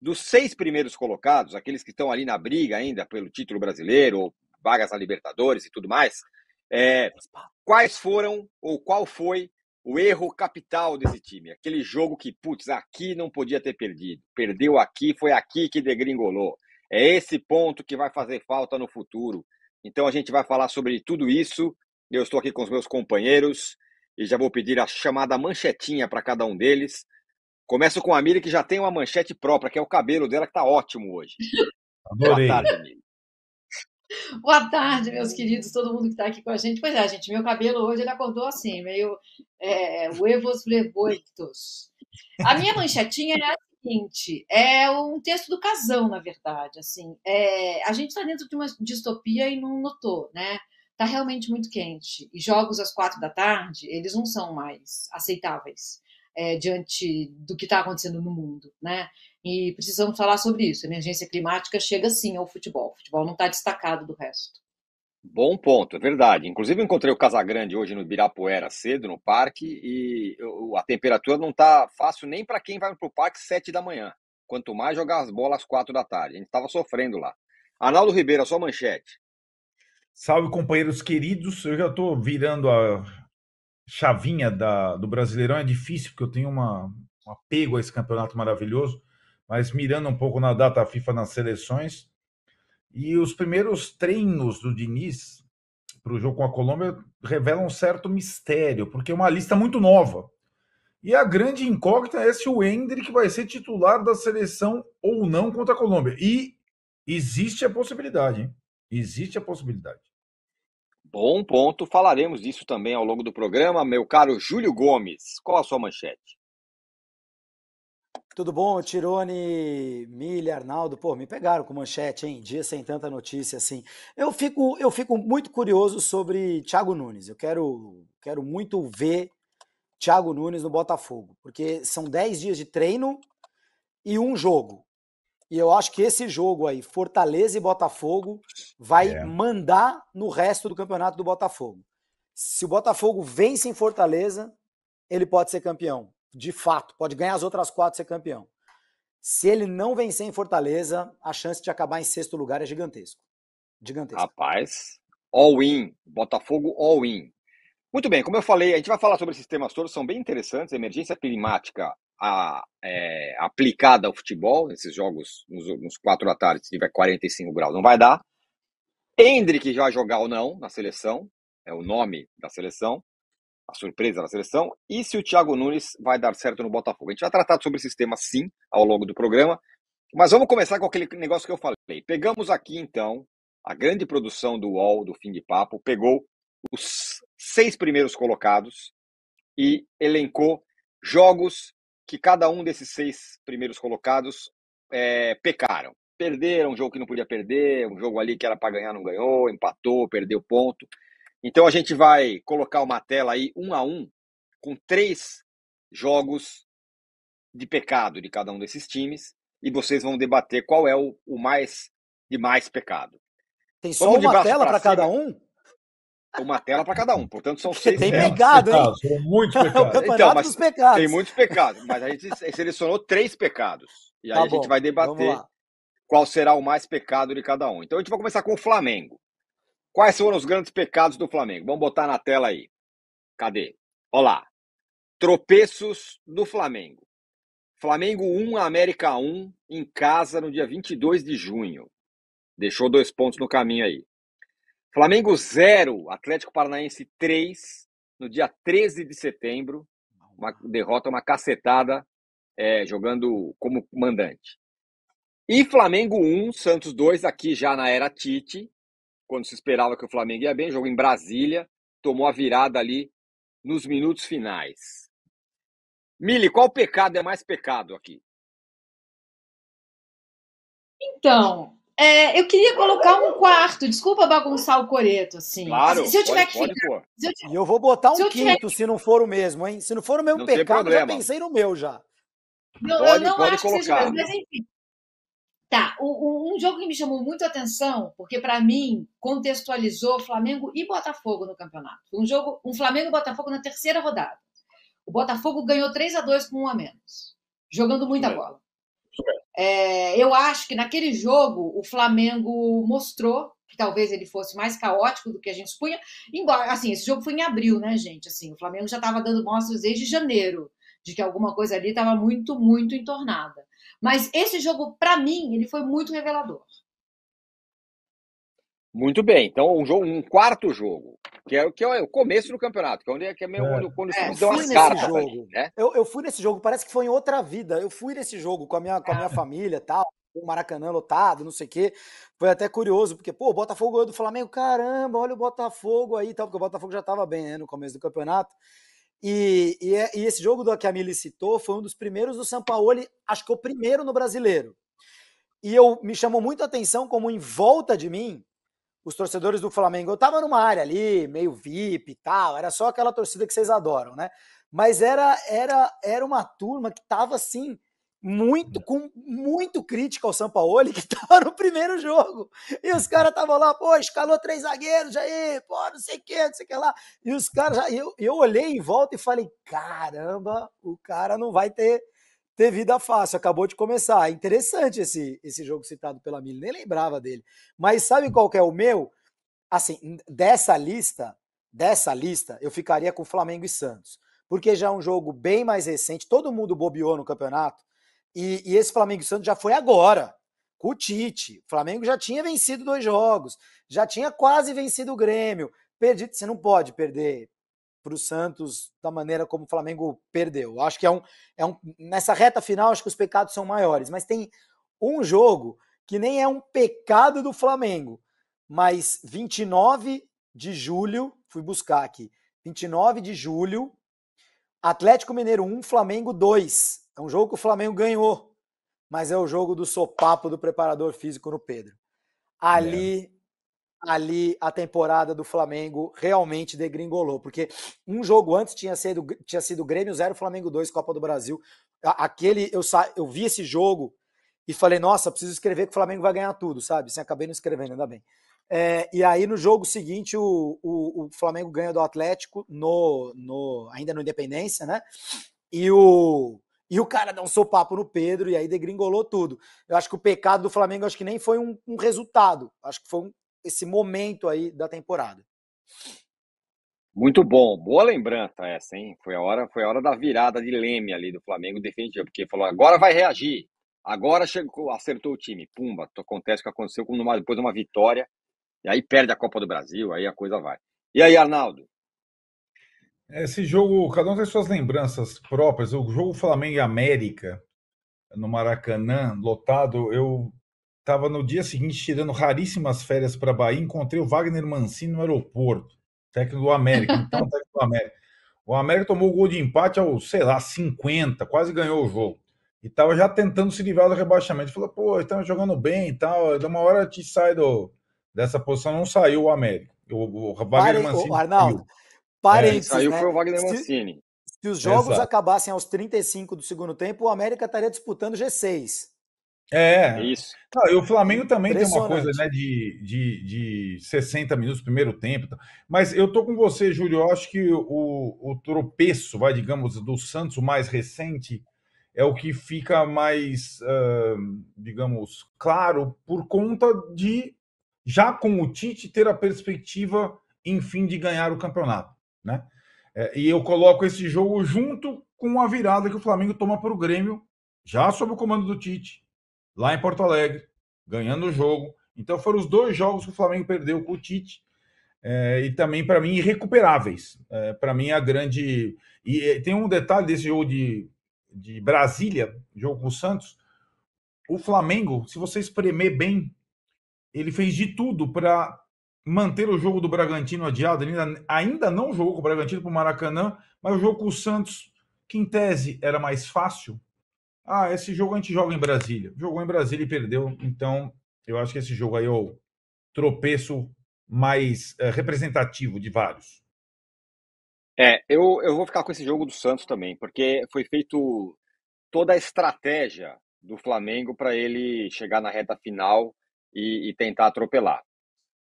dos 6 primeiros colocados, aqueles que estão ali na briga ainda pelo título brasileiro, ou vagas na Libertadores e tudo mais, quais foram ou qual foi o erro capital desse time? Aquele jogo que, putz, aqui não podia ter perdido. Perdeu aqui, foi aqui que degringolou. É esse ponto que vai fazer falta no futuro. Então a gente vai falar sobre tudo isso. Eu estou aqui com os meus companheiros e já vou pedir a chamada manchetinha para cada um deles. Começo com a Mili, que já tem uma manchete própria, que é o cabelo dela, que está ótimo hoje. Adorei. Boa tarde, Mili. Boa tarde, meus queridos, todo mundo que está aqui com a gente. Pois é, gente, meu cabelo hoje ele acordou assim, meio huevos flevoitos. A minha manchetinha é a seguinte, é um texto do Casão, na verdade. Assim, a gente está dentro de uma distopia e não notou, né? Está realmente muito quente. E jogos às 4 da tarde, eles não são mais aceitáveis diante do que está acontecendo no mundo, né? E precisamos falar sobre isso. A emergência climática chega sim ao futebol. O futebol não está destacado do resto. Bom ponto, é verdade. Inclusive, eu encontrei o Casagrande hoje no Ibirapuera cedo, no parque, e a temperatura não está fácil nem para quem vai para o parque 7 da manhã. Quanto mais jogar as bolas às 4 da tarde. A gente estava sofrendo lá. Arnaldo Ribeiro, a sua manchete. Salve, companheiros queridos. Eu já estou virando a chavinha do Brasileirão. É difícil, porque eu tenho um apego a esse campeonato maravilhoso, mas mirando um pouco na data FIFA nas seleções. E os primeiros treinos do Diniz para o jogo com a Colômbia revelam um certo mistério, porque é uma lista muito nova. E a grande incógnita é se o Endrick vai ser titular da seleção ou não contra a Colômbia. E existe a possibilidade, hein? Existe a possibilidade. Bom ponto, falaremos disso também ao longo do programa. Meu caro Júlio Gomes, qual a sua manchete? Tudo bom, Tirone, Milha, Arnaldo? Pô, me pegaram com manchete, hein? Dia sem tanta notícia assim. Eu fico muito curioso sobre Thiago Nunes. Eu quero muito ver Thiago Nunes no Botafogo, porque são 10 dias de treino e um jogo. E eu acho que esse jogo aí, Fortaleza e Botafogo, vai mandar no resto do campeonato do Botafogo. Se o Botafogo vence em Fortaleza, ele pode ser campeão. De fato, pode ganhar as outras 4 e ser campeão. Se ele não vencer em Fortaleza, a chance de acabar em 6º lugar é gigantesco. Gigantesco. Rapaz, all-in, Botafogo all-in. Muito bem, como eu falei, a gente vai falar sobre esses temas todos, são bem interessantes. Emergência climática aplicada ao futebol, nesses jogos nos 4 da tarde, se tiver 45 graus, não vai dar. Endrick vai jogar ou não na seleção, é o nome da seleção, a surpresa da seleção, e se o Thiago Nunes vai dar certo no Botafogo. A gente vai tratar sobre esses temas sim, ao longo do programa, mas vamos começar com aquele negócio que eu falei. Pegamos aqui, então, a grande produção do UOL, do Fim de Papo, pegou os 6 primeiros colocados e elencou jogos que cada um desses 6 primeiros colocados pecaram. Perderam um jogo que não podia perder, um jogo ali que era para ganhar, não ganhou, empatou, perdeu ponto. Então a gente vai colocar uma tela aí, 1 a 1, com 3 jogos de pecado de cada um desses times, e vocês vão debater qual é o mais de mais pecado. Tem só uma tela para cada um? Uma tela para cada um, portanto são 6 tem telas. pecado, hein? São muitos É o pecados. campeonato Então, dos pecados. Tem muitos pecados, mas a gente selecionou 3 pecados. E aí Tá a gente bom, vai vamos debater lá. qual será o mais pecado de cada um. Então a gente vai começar com o Flamengo. Quais foram os grandes pecados do Flamengo? Vamos botar na tela aí. Cadê? Olha lá. Tropeços do Flamengo. Flamengo 1, América 1, em casa no dia 22 de junho. Deixou 2 pontos no caminho aí. Flamengo 0, Atlético Paranaense 3, no dia 13 de setembro. Uma derrota, uma cacetada, jogando como mandante. E Flamengo 1, Santos 2, aqui já na era Tite, quando se esperava que o Flamengo ia bem, jogo em Brasília, tomou a virada ali nos minutos finais. Mili, qual pecado é mais pecado aqui? Então, eu queria colocar um quarto, desculpa bagunçar o coreto, assim. Claro, Se eu tiver que pode ficar. pôr. E eu vou botar Se um eu tiver quinto, se não for o mesmo, hein? Se não for o mesmo Não tem pecado, eu já problema. pensei no meu já. Eu não Pode acho que seja o colocar. mesmo, mas enfim. Tá, um jogo que me chamou muito a atenção, porque para mim contextualizou Flamengo e Botafogo no campeonato. Foi um Flamengo e Botafogo na terceira rodada. O Botafogo ganhou 3-2 com 1 a menos, jogando muita bola. Eu acho que naquele jogo o Flamengo mostrou que talvez ele fosse mais caótico do que a gente supunha, embora, assim, esse jogo foi em abril, né, gente? Assim, o Flamengo já estava dando mostras desde janeiro de que alguma coisa ali estava muito, muito entornada. Mas esse jogo, para mim, ele foi muito revelador. Muito bem. Então, um quarto jogo, que é o começo do campeonato, que é quando os Eu times dão fui as nesse cartas ali, jogo. né? Eu fui nesse jogo, parece que foi em outra vida. Eu fui nesse jogo com a minha família e tal, o Maracanã lotado, não sei o quê. Foi até curioso, porque, pô, o Botafogo ganhou do Flamengo, caramba, olha o Botafogo aí e tal, porque o Botafogo já estava bem, né, no começo do campeonato. E esse jogo que a Mili citou foi um dos primeiros do Sampaoli, acho que o primeiro no Brasileiro. E me chamou muito a atenção como em volta de mim, os torcedores do Flamengo, eu tava numa área ali, meio VIP e tal, era só aquela torcida que vocês adoram, né? Mas era uma turma que tava assim, muito crítica ao Sampaoli, que tava no primeiro jogo. E os caras estavam lá, pô, escalou 3 zagueiros aí, pô, não sei o que, não sei o que lá. E os caras, eu olhei em volta e falei, caramba, o cara não vai ter vida fácil, acabou de começar. É interessante esse jogo citado pela Mili, nem lembrava dele. Mas sabe qual que é o meu? Assim, dessa lista, eu ficaria com Flamengo e Santos. Porque já é um jogo bem mais recente, todo mundo bobeou no campeonato. E esse Flamengo e Santos já foi agora, com o Tite. O Flamengo já tinha vencido 2 jogos, já tinha quase vencido o Grêmio. Você não pode perder para o Santos da maneira como o Flamengo perdeu. Acho que nessa reta final, acho que os pecados são maiores, mas tem um jogo que nem é um pecado do Flamengo, mas 29 de julho, fui buscar aqui, 29 de julho, Atlético Mineiro 1, Flamengo 2. É um jogo que o Flamengo ganhou, mas é o jogo do sopapo do preparador físico no Pedro. Ali a temporada do Flamengo realmente degringolou, porque um jogo antes tinha sido Grêmio 0, Flamengo 2, Copa do Brasil. Eu vi esse jogo e falei, nossa, preciso escrever que o Flamengo vai ganhar tudo, sabe? Assim, acabei não escrevendo, ainda bem. E aí no jogo seguinte o Flamengo ganha do Atlético ainda no Independência, né? E o cara dá um sopapo no Pedro e aí degringolou tudo. Eu acho que o pecado do Flamengo acho que nem foi um resultado, acho que foi esse momento aí da temporada. Muito bom, boa lembrança essa, hein? Foi a hora da virada de leme ali do Flamengo defensivo, porque falou, agora vai reagir, agora chegou, acertou o time, pumba, acontece o que aconteceu depois de uma vitória, e aí perde a Copa do Brasil, aí a coisa vai. E aí, Arnaldo? Esse jogo, cada um tem suas lembranças próprias. O jogo Flamengo e América, no Maracanã, lotado, eu estava no dia seguinte tirando raríssimas férias para Bahia, encontrei o Wagner Mancini no aeroporto, técnico do América, então técnico do América. O América tomou o gol de empate aos, sei lá, 50, quase ganhou o jogo. E estava já tentando se livrar do rebaixamento. Falou, pô, estamos jogando bem e tal, de uma hora te sai dessa posição, não saiu o América. O Wagner Mancini Arnaldo, saiu. Quem parênteses, saiu né? foi o Wagner Mancini. Se os jogos acabassem aos 35 do segundo tempo, o América estaria disputando G6. Isso. E o Flamengo também tem uma coisa, né, de 60 minutos, primeiro tempo. Mas eu tô com você, Júlio. Eu acho que o tropeço, digamos, do Santos, o mais recente, é o que fica mais, digamos, claro, por conta de, já com o Tite, ter a perspectiva, enfim, de ganhar o campeonato, né? E eu coloco esse jogo junto com a virada que o Flamengo toma para o Grêmio, já sob o comando do Tite, lá em Porto Alegre, ganhando o jogo. Então foram os 2 jogos que o Flamengo perdeu com o Tite, e também, para mim, irrecuperáveis. Para mim, a grande... E tem um detalhe desse jogo de Brasília, jogo com o Santos. O Flamengo, se você espremer bem, ele fez de tudo para manter o jogo do Bragantino adiado. Ele ainda não jogou com o Bragantino para o Maracanã, mas o jogo com o Santos, que em tese era mais fácil, esse jogo a gente joga em Brasília. Jogou em Brasília e perdeu. Então, eu acho que esse jogo aí é o tropeço mais representativo de vários. Eu vou ficar com esse jogo do Santos também, porque foi feito toda a estratégia do Flamengo para ele chegar na reta final e tentar atropelar.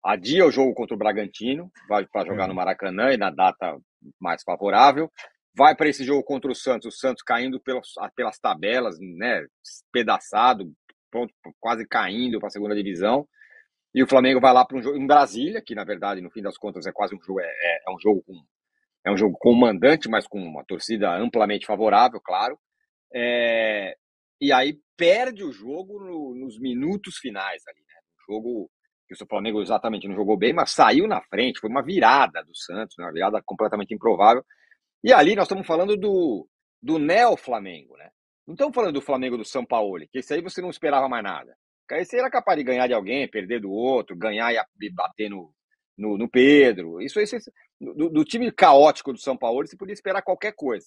Adia o jogo contra o Bragantino, vai para jogar no Maracanã e na data mais favorável. Vai para esse jogo contra o Santos caindo pelas tabelas, né, despedaçado, pronto, quase caindo para a segunda divisão. E o Flamengo vai lá para um jogo em Brasília, que na verdade, no fim das contas, é quase um jogo, é um jogo com o mandante, mas com uma torcida amplamente favorável, claro. E aí perde o jogo nos minutos finais ali, né? Um jogo que o Flamengo exatamente não jogou bem, mas saiu na frente, foi uma virada do Santos, uma virada completamente improvável. E ali nós estamos falando do Neo-Flamengo, né? Não estamos falando do Flamengo do Sampaoli, que esse aí você não esperava mais nada. Esse aí era capaz de ganhar de alguém, perder do outro, ganhar e bater no Pedro. Isso do time caótico do Sampaoli, você podia esperar qualquer coisa.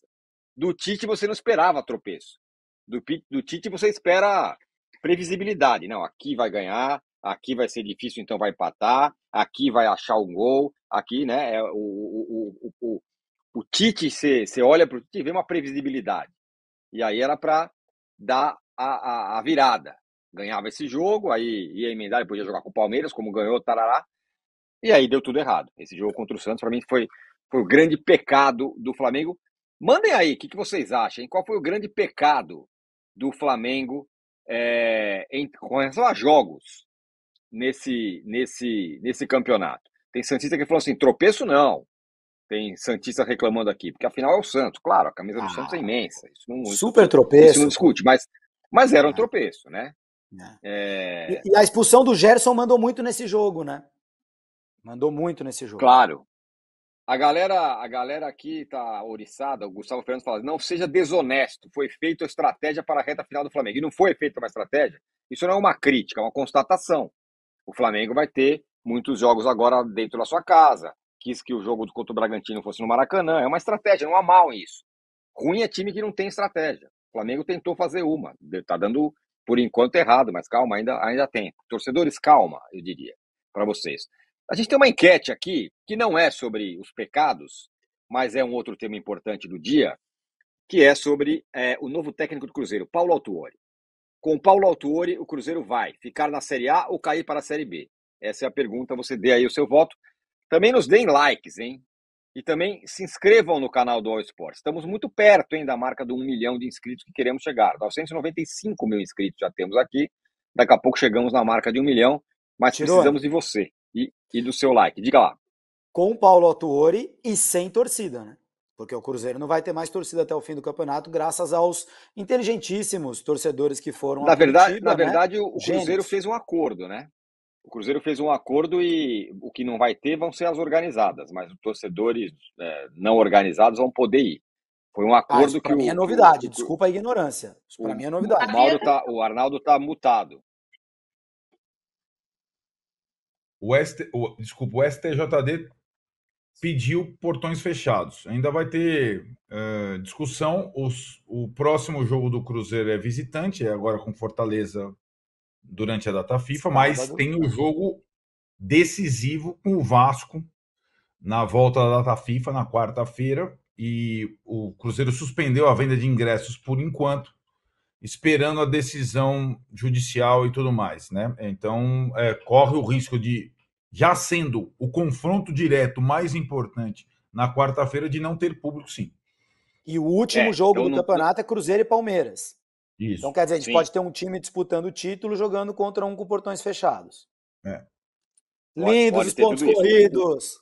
Do Tite você não esperava tropeço. Do Tite você espera previsibilidade. Não, aqui vai ganhar, aqui vai ser difícil, então vai empatar, aqui vai achar um gol, aqui, né? O Tite, você olha para o Tite e vê uma previsibilidade. E aí era para dar a virada. Ganhava esse jogo, aí ia emendar e podia jogar com o Palmeiras, como ganhou, tarará. E aí deu tudo errado. Esse jogo contra o Santos, para mim, foi o grande pecado do Flamengo. Mandem aí, o que vocês acham? Qual foi o grande pecado do Flamengo com relação a jogos nesse campeonato? Tem santista que falou assim, tropeço não. Tem santista reclamando aqui, porque afinal é o Santos. Claro, a camisa do Santos é imensa. Super tropeço. Isso não discute, mas era um tropeço, né? E a expulsão do Gerson mandou muito nesse jogo, né? Mandou muito nesse jogo. Claro. A galera aqui tá oriçada, o Gustavo Fernandes fala, não seja desonesto, foi feita a estratégia para a reta final do Flamengo. E não foi feita uma estratégia? Isso não é uma crítica, é uma constatação. O Flamengo vai ter muitos jogos agora dentro da sua casa. Quis que o jogo contra o Bragantino fosse no Maracanã. É uma estratégia, não há mal nisso. Ruim é time que não tem estratégia. O Flamengo tentou fazer uma. Tá dando, por enquanto, errado, mas calma, ainda tem. Torcedores, calma, eu diria, para vocês. A gente tem uma enquete aqui, que não é sobre os pecados, mas é um outro tema importante do dia, que é sobre o novo técnico do Cruzeiro, Paulo Autuori. Com o Paulo Autuori, o Cruzeiro vai ficar na Série A ou cair para a Série B? Essa é a pergunta, você dê aí o seu voto. Também nos deem likes, hein? E também se inscrevam no canal do All Sports. Estamos muito perto, hein, da marca do 1 milhão de inscritos que queremos chegar. 995 mil inscritos já temos aqui. Daqui a pouco chegamos na marca de 1 milhão, mas precisamos de você e do seu like. Diga lá. Com o Paulo Autuori e sem torcida, né? Porque o Cruzeiro não vai ter mais torcida até o fim do campeonato, graças aos inteligentíssimos torcedores que foram na verdade, né? O Cruzeiro fez um acordo, né? O Cruzeiro fez um acordo e o que não vai ter vão ser as organizadas, mas os torcedores não organizados vão poder ir. Foi um acordo que mim é novidade, desculpa a ignorância. Isso para mim é novidade. O Arnaldo tá mutado. O STJD pediu portões fechados. Ainda vai ter discussão. O próximo jogo do Cruzeiro é visitante, é agora com Fortaleza durante a data FIFA, mas tem o jogo decisivo com o Vasco na volta da data FIFA, na quarta-feira, e o Cruzeiro suspendeu a venda de ingressos por enquanto, esperando a decisão judicial e tudo mais, né? Então, corre o risco de, já sendo o confronto direto mais importante na quarta-feira, de não ter público, sim. E o último jogo do campeonato é Cruzeiro e Palmeiras. Isso. Então, quer dizer, a gente pode ter um time disputando o título jogando contra um com portões fechados. Lindos os pontos corridos.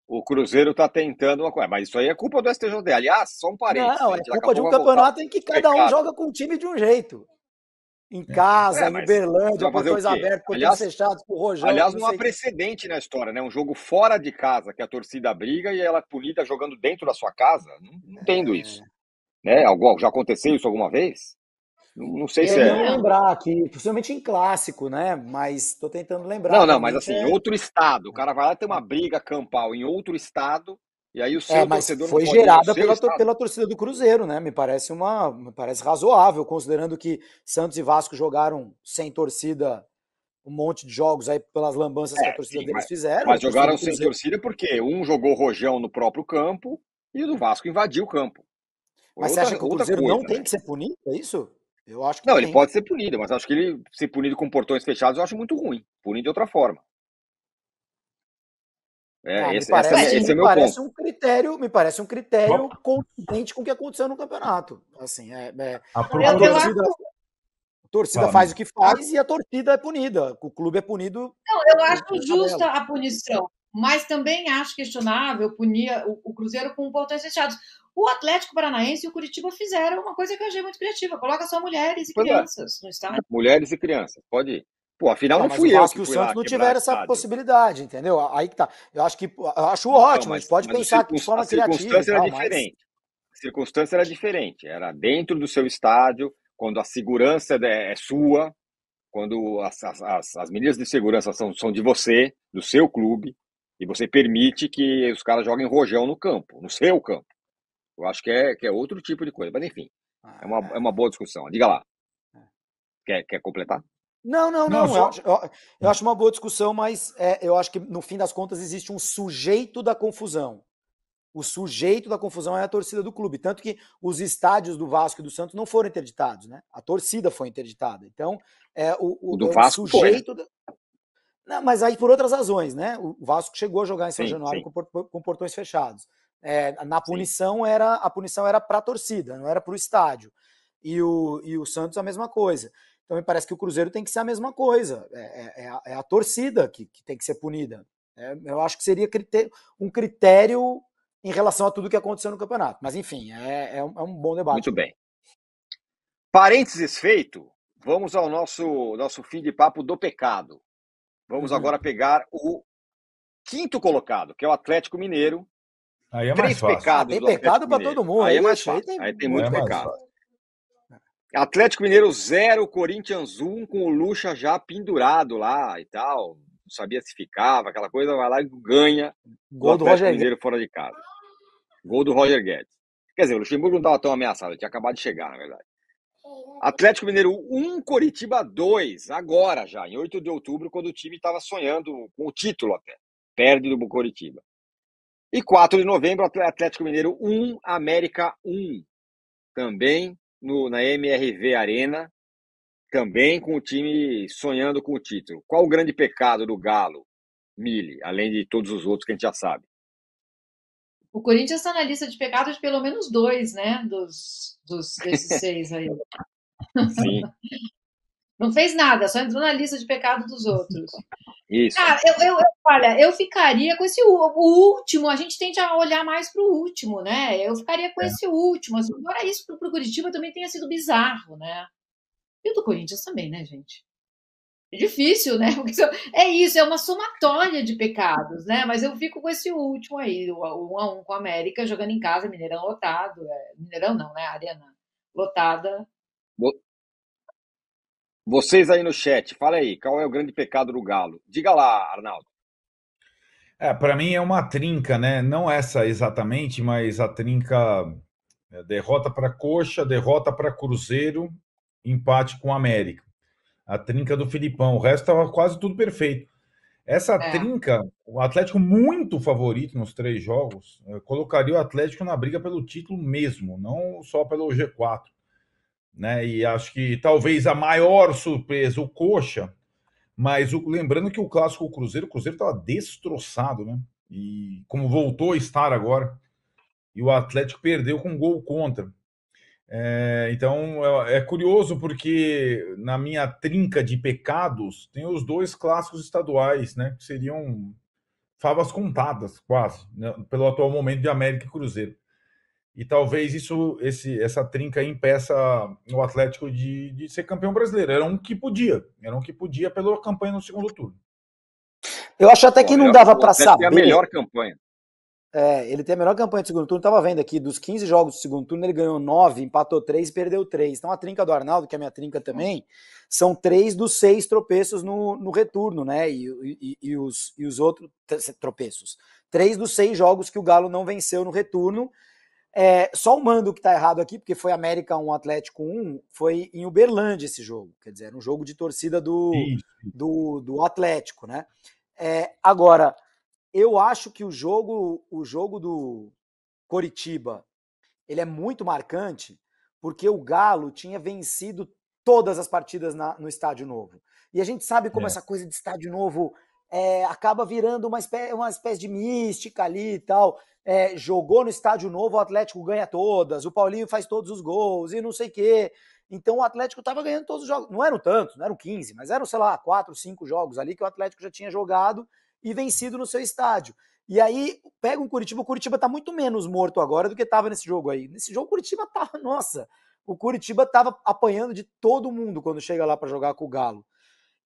O Cruzeiro está tentando uma coisa, mas isso aí é culpa do STJD. Aliás, só um parênteses. Não, é culpa de um campeonato em que cada um joga com um time de um jeito. Em casa, em Uberlândia, portões abertos, portões fechados, por Rojão. Aliás, não há precedente na história, né? Um jogo fora de casa, que a torcida briga e ela é punida jogando dentro da sua casa. Não entendo isso. Né? Já aconteceu isso alguma vez? Não sei se Eu não lembrar aqui, possivelmente em clássico, né? Mas estou tentando lembrar. Não, mas assim, em outro estado. O cara vai lá ter uma briga campal em outro estado, e aí o seu torcedor foi não pode gerada pela torcida do Cruzeiro, né? Me parece razoável, considerando que Santos e Vasco jogaram sem torcida um monte de jogos aí pelas lambanças que a torcida deles fizeram. Mas jogaram sem torcida porque um jogou rojão no próprio campo e o do Vasco invadiu o campo. Mas você acha que o Cruzeiro não tem que ser punido? É isso? Eu acho que não, ele pode ser punido, mas acho que ele ser punido com portões fechados eu acho muito ruim. Punido de outra forma. Esse é meu ponto. Me parece um critério condizente com o que aconteceu no campeonato. Assim, Eu A torcida Fala, faz o amigo. que faz e a torcida é punida. O clube é punido. Não, eu acho na justa tabela. a punição, mas também acho questionável punir o Cruzeiro com portões fechados. O Atlético Paranaense e o Curitiba fizeram uma coisa que eu achei muito criativa: coloca só mulheres e Pois é. crianças no estádio. Mulheres e crianças, pode ir. Pô, afinal Tá, não mas fui o eu Vasco que e o fui Santos lá não quebrar tiveram essa estádio. possibilidade, entendeu? Aí que tá. Eu acho Então, ótimo, a gente pode mas pensar de a forma criativa e circunstância era tal, mas diferente. A circunstância era diferente. Era dentro do seu estádio, quando a segurança é sua, quando as medidas de segurança são de você, do seu clube, e você permite que os caras joguem rojão no campo, no seu campo. Eu acho que é outro tipo de coisa. Mas, enfim, é uma boa discussão. Diga lá. Quer completar? Não, não, Não, não. só. Eu acho uma boa discussão, mas eu acho que no fim das contas existe um sujeito da confusão. O sujeito da confusão é a torcida do clube. Tanto que os estádios do Vasco e do Santos não foram interditados, né? A torcida foi interditada. Então, O do é o Vasco foi, né? sujeito. Não, mas aí por outras razões, né? O Vasco chegou a jogar em São Sim, Januário sim, com portões fechados. Na sim. punição a punição era para a torcida, não era para o estádio. E o Santos a mesma coisa. Então me parece que o Cruzeiro tem que ser a mesma coisa. É a torcida que tem que ser punida. Eu acho que seria um critério em relação a tudo que aconteceu no campeonato. Mas enfim, é um bom debate. Muito bem. Parênteses feito, vamos ao nosso fim de papo do pecado. Vamos agora pegar o quinto colocado, que é o Atlético Mineiro. Aí é mais 3 fácil. pecados Tem do pecado Atlético para Mineiro. todo mundo. Aí é mais Ixi, aí fácil. Aí tem É muito mais pecado. fácil. Atlético Mineiro 0, Corinthians 1, com o Lucha já pendurado lá e tal. Não sabia se ficava, aquela coisa, vai lá e ganha do Gol do Atlético Roger Mineiro fora de casa. Gol do Roger Guedes. Quer dizer, o Luxemburgo não estava tão ameaçado, ele tinha acabado de chegar, na verdade. Atlético Mineiro 1, Coritiba 2, agora já, em 8 de outubro, quando o time estava sonhando com o título até. Perde do Coritiba. E 4 de novembro, Atlético Mineiro 1, América 1. Também na MRV Arena, também com o time sonhando com o título. Qual o grande pecado do Galo, Mili, além de todos os outros que a gente já sabe? O Corinthians está na lista de pecados de pelo menos 2, né? Desses 6 aí. Sim. Não fez nada, só entrou na lista de pecados dos outros. Isso. Cara, olha, eu ficaria com esse o último, a gente tende a olhar mais para o último, né? Eu ficaria com esse último. Assim, embora isso para o Curitiba também tenha sido bizarro, né? E o do Corinthians também, né, gente? É difícil, né? Porque é isso, é uma somatória de pecados, né? Mas eu fico com esse último aí, o 1-1 com a América, jogando em casa, Mineirão lotado. Mineirão não, né? Arena lotada. Vocês aí no chat, fala aí, qual é o grande pecado do Galo? Diga lá, Arnaldo. Para mim é uma trinca, né? Não essa exatamente, mas a trinca derrota para Coxa, derrota para Cruzeiro, empate com o América. A trinca do Filipão. O resto estava quase tudo perfeito. Essa É. trinca, o Atlético muito favorito nos 3 jogos, colocaria o Atlético na briga pelo título mesmo, não só pelo G4. Né? E acho que talvez a maior surpresa, o Coxa, mas lembrando que o clássico o Cruzeiro estava destroçado, né? E como voltou a estar agora, e o Atlético perdeu com um gol contra. Então é curioso porque na minha trinca de pecados tem os 2 clássicos estaduais, né? Que seriam favas contadas, quase, né, pelo atual momento de América e Cruzeiro. E talvez essa trinca impeça o Atlético de ser campeão brasileiro. Era um que podia pela campanha no segundo turno. Eu acho até que não dava para saber. É a melhor campanha. Ele tem a melhor campanha do segundo turno. Tava vendo aqui, dos 15 jogos do segundo turno, ele ganhou 9, empatou 3 e perdeu 3. Então a trinca do Arnaldo, que é a minha trinca também, são 3 dos 6 tropeços no retorno, né? E os outros tropeços. 3 dos 6 jogos que o Galo não venceu no retorno. Só o mando que tá errado aqui, porque foi América 1, Atlético 1, foi em Uberlândia esse jogo. Quer dizer, era um jogo de torcida do Atlético, né? Agora, eu acho que o jogo do Coritiba, ele é muito marcante, porque o Galo tinha vencido todas as partidas no Estádio Novo. E a gente sabe como essa coisa de Estádio Novo acaba virando uma espécie de mística ali e tal. Jogou no Estádio Novo, o Atlético ganha todas, o Paulinho faz todos os gols e não sei o quê. Então o Atlético estava ganhando todos os jogos. Não eram tantos, não eram 15, mas eram, sei lá, 4, 5 jogos ali que o Atlético já tinha jogado e vencido no seu estádio. E aí pega o Curitiba tá muito menos morto agora do que estava nesse jogo aí. Nesse jogo o Curitiba tava, nossa, o Curitiba tava apanhando de todo mundo quando chega lá para jogar com o Galo.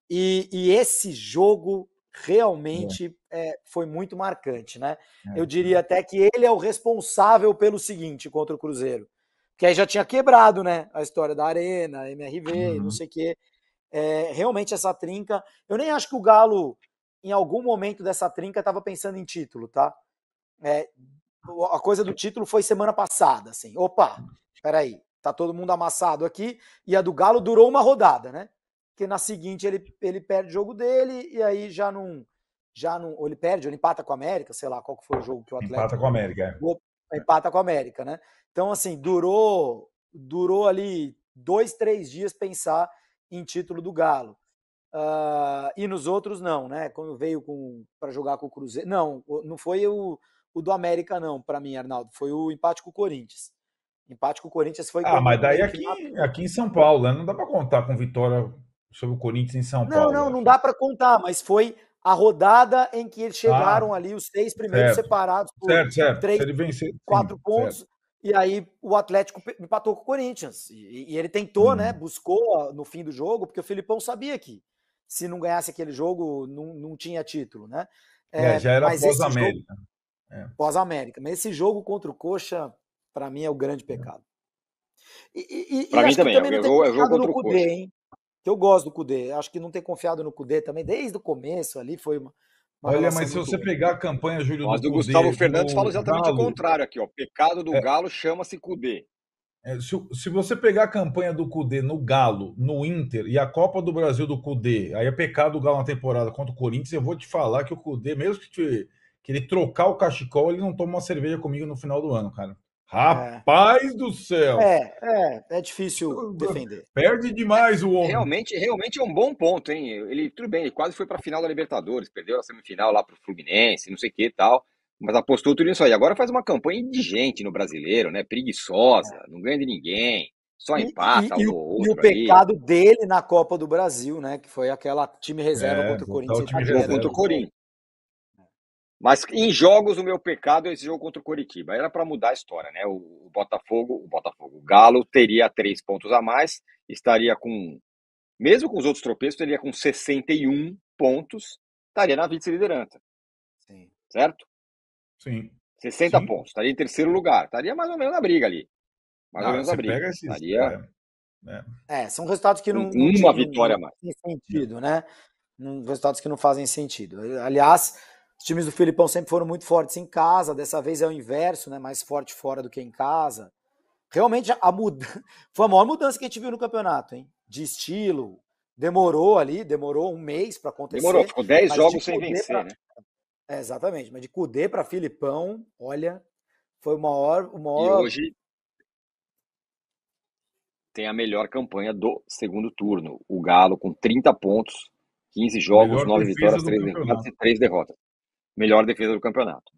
E esse jogo realmente foi muito marcante, né? Eu diria até que ele é o responsável pelo seguinte contra o Cruzeiro. Que aí já tinha quebrado, né? A história da Arena, MRV, não sei o quê. Realmente essa trinca. Eu nem acho que o Galo, em algum momento dessa trinca, estava pensando em título, tá? A coisa do título foi semana passada, assim. Opa, peraí, tá todo mundo amassado aqui. E a do Galo durou uma rodada, né? Porque na seguinte ele perde o jogo dele e aí já não. Ou ele perde, ou ele empata com a América, sei lá qual que foi o jogo que o Atlético. Empata com a América, Empata com a América, né? Então, assim, durou ali 2, 3 dias pensar em título do Galo. E nos outros, não, né? Quando veio para jogar com o Cruzeiro. Não foi o do América, não, para mim, Arnaldo. Foi o empate com o Corinthians. Empate com o Corinthians foi quando. Mas daí aqui em São Paulo, né? Não dá para contar com vitória sobre o Corinthians em São Paulo. Não dá para contar, mas foi a rodada em que eles chegaram ali, os 6 primeiros separados por 3, 4 pontos. Certo. E aí o Atlético empatou com o Corinthians. E ele tentou, né? Buscou no fim do jogo, porque o Filipão sabia que se não ganhasse aquele jogo, não tinha título, né? Já era pós-América. Pós-América. Mas esse jogo contra o Coxa, para mim, é o grande pecado. Para mim também é o jogo contra o Coxa. Hein? Que eu gosto do Cudê. Acho que não ter confiado no Cudê também, desde o começo ali, foi uma Olha, mas se você pegar a campanha, Júlio, do Cudê... Gustavo Fernandes fala exatamente o contrário aqui, ó. Pecado do Galo chama-se Cudê. Se você pegar a campanha do Cudê no Galo, no Inter e a Copa do Brasil do Cudê, aí é pecado do Galo na temporada contra o Corinthians, eu vou te falar que o Cudê, mesmo que ele trocar o cachecol, ele não toma uma cerveja comigo no final do ano, cara. Rapaz do céu! É difícil defender. Perde demais o homem. Realmente é um bom ponto, hein? Ele, tudo bem, ele quase foi para a final da Libertadores, perdeu a semifinal lá pro Fluminense, não sei o que e tal, mas apostou tudo nisso aí. Agora faz uma campanha indigente no Brasileiro, né? Preguiçosa, não ganha de ninguém, só empata um ou outro. E o pecado dele na Copa do Brasil, né? Que foi aquela time reserva contra o Corinthians. Contra o Corinthians. Mas em jogos, o meu pecado é esse jogo contra o Coritiba. Era para mudar a história, né? O Galo teria 3 pontos a mais, estaria com, mesmo com os outros tropeços, teria com 61 pontos, estaria na vice-liderança. Sim. Certo? Sim. 60 pontos, estaria em terceiro lugar, estaria mais ou menos na briga ali. Mais ou menos na briga. São resultados que não vitória mais. Tem sentido, né? Resultados que não fazem sentido. Aliás, os times do Filipão sempre foram muito fortes em casa, dessa vez é o inverso, né? Mais forte fora do que em casa. Realmente foi a maior mudança que a gente viu no campeonato, hein? De estilo. Demorou um mês para acontecer. Demorou, ficou 10 jogos sem vencer, né? Exatamente, mas de Cudê para Filipão, olha, foi o maior. E hoje tem a melhor campanha do segundo turno. O Galo com 30 pontos, 15 jogos, 9 vitórias, 3 derrotas. Melhor defesa do campeonato.